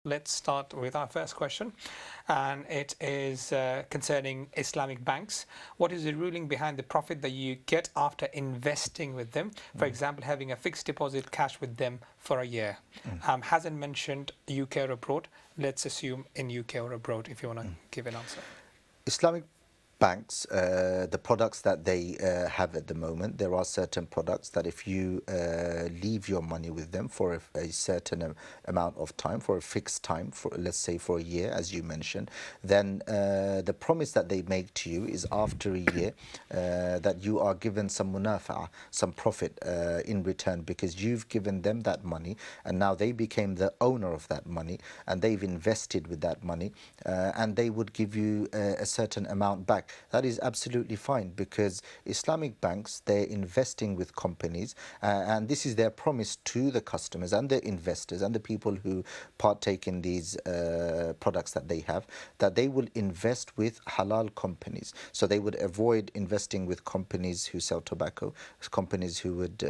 let's start with our first question, and it is concerning Islamic banks. What is the ruling behind the profit that you get after investing with them? For example, having a fixed deposit cash with them for a year. Hasn't mentioned UK or abroad. Let's assume in UK or abroad, if you want to give an answer. Islamic banks, the products that they have at the moment, there are certain products that if you leave your money with them for a certain amount of time, for a fixed time, for let's say for a year, as you mentioned, then the promise that they make to you is after a year that you are given some munafa, some profit in return, because you've given them that money and now they became the owner of that money and they've invested with that money, and they would give you a certain amount back. That is absolutely fine, because Islamic banks, they're investing with companies, and this is their promise to the customers and the investors and the people who partake in these products that they have, that they will invest with halal companies. So they would avoid investing with companies who sell tobacco, companies who would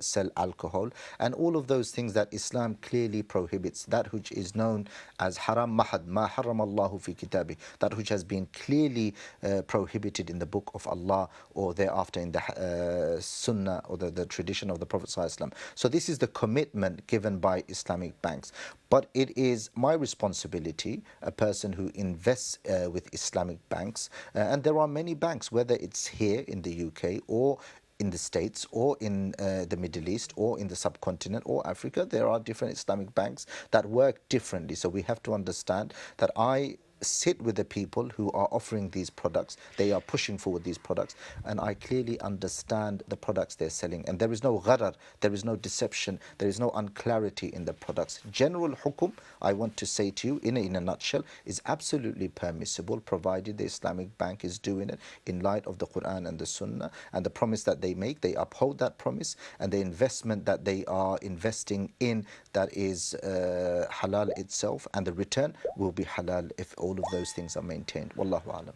sell alcohol, and all of those things that Islam clearly prohibits, that which is known as haram mahad, ma haram Allahu fi kitabi, that which has been clearly prohibited in the book of Allah, or thereafter in the Sunnah or the tradition of the Prophet ﷺ. So this is the commitment given by Islamic banks. But it is my responsibility, a person who invests with Islamic banks, and there are many banks, whether it's here in the UK or in the States or in the Middle East or in the subcontinent or Africa, there are different Islamic banks that work differently. So we have to understand that I sit with the people who are offering these products, they are pushing forward these products, and I clearly understand the products they're selling, and there is no gharar, there is no deception, there is no unclarity in the products. General hukum, I want to say to you in a nutshell, is absolutely permissible, provided the Islamic bank is doing it in light of the Quran and the Sunnah, and the promise that they make, they uphold that promise, and the investment that they are investing in, that is halal itself, and the return will be halal if all of those things are maintained. Wallahu alam.